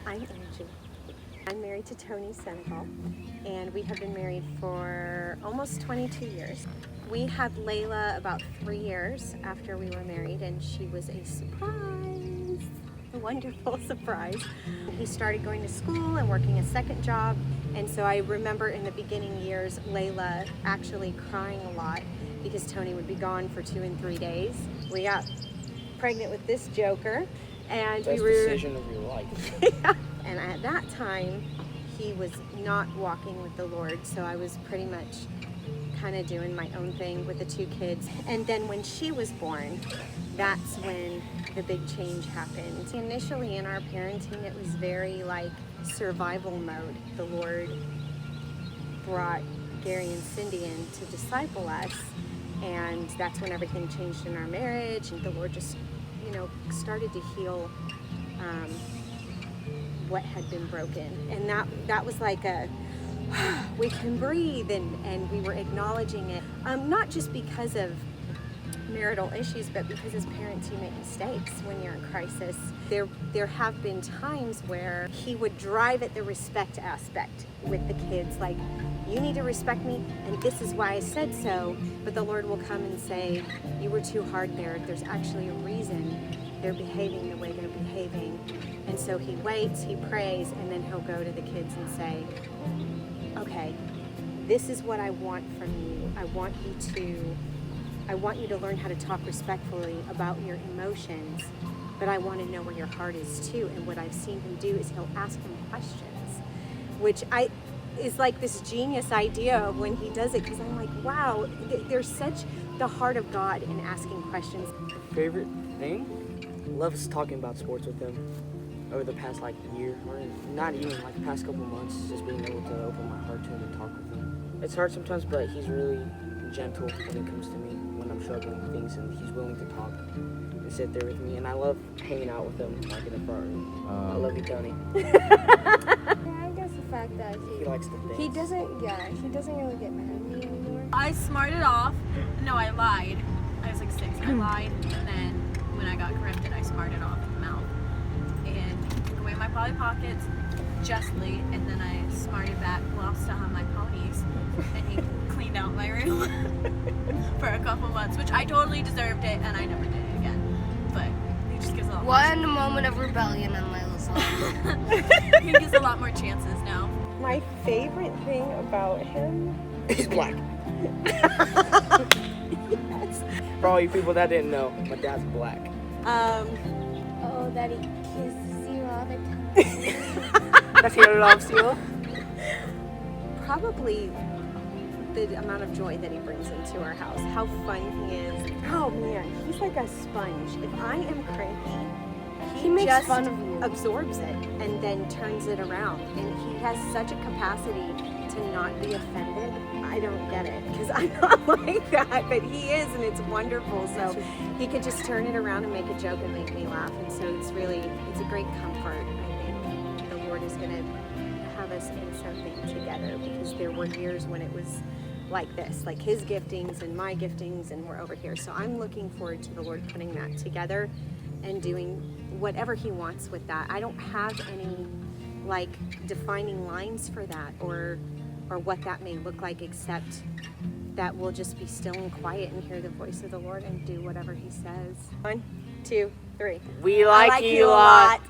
I'm Angie. I'm married to Tony Senegal, and we have been married for almost 22 years. We had Layla about 3 years after we were married, and she was a surprise, a wonderful surprise. He started going to school and working a second job, and so I remember in the beginning years, Layla actually crying a lot because Tony would be gone for 2 and 3 days. We got pregnant with this joker, and Best decision of your life. Yeah. And at that time, he was not walking with the Lord, so I was pretty much kind of doing my own thing with the 2 kids. And then when she was born, that's when the big change happened. Initially in our parenting, it was very like survival mode. The Lord brought Gary and Cindy in to disciple us, and that's when everything changed in our marriage, and the Lord just, started to heal what had been broken. And that was like we can breathe, and we were acknowledging it, not just because of marital issues, but because as parents you make mistakes when you're in crisis. There have been times where he would drive at the respect aspect with the kids, like, you need to respect me, and this is why I said so. But the Lord will come and say, you were too hard there. There's actually a reason they're behaving the way they're behaving. And so he waits, he prays, and then he'll go to the kids and say, okay, this is what I want from you. I want you to learn how to talk respectfully about your emotions, but I want to know where your heart is too. And what I've seen him do is he'll ask them questions, which is like this genius idea of when he does it, because I'm like, wow, there's such the heart of God in asking questions. Favorite thing? Loves talking about sports with him. Over the past year, or not even the past couple months, just being able to open my heart to him and talk with him. It's hard sometimes, but he's really gentle when it comes to me when I'm struggling with things, and he's willing to talk and sit there with me. And I love hanging out with him, in the front room. I love you, Tony. I guess the fact that He likes to dance. he doesn't really get mad at me anymore. I smarted off. No, I lied. I was 6. I lied, and then when I got corrected, I smarted off the mouth and took away my Polly Pockets justly, and then I smarted back while still on my ponies, and he cleaned out my room for a couple months, which I totally deserved it, and I never did it again. But he just gives a lot One moment of rebellion on Layla's life. he gives a lot more chances now. My favorite thing about him, He's black. yes. For all you people that didn't know, my dad's black. Oh, that he kisses you all the time. Does he love you? Probably the amount of joy that he brings into our house, how fun he is. Oh man, he's like a sponge. If I am cranky, He makes just fun of you. absorbs it and then turns it around. And he has such a capacity to not be offended. I don't get it, because I'm not like that, but he is, and it's wonderful. So he could just turn it around and make a joke and make me laugh. And so it's a great comfort. I think the Lord is going to have us in something together, because there were years when it was like this, like his giftings and my giftings, and we're over here. So I'm looking forward to the Lord putting that together and doing whatever he wants with that. I don't have any defining lines for that or what that may look like, except that we'll just be still and quiet and hear the voice of the Lord and do whatever he says. 1, 2, 3. We like I like you a lot.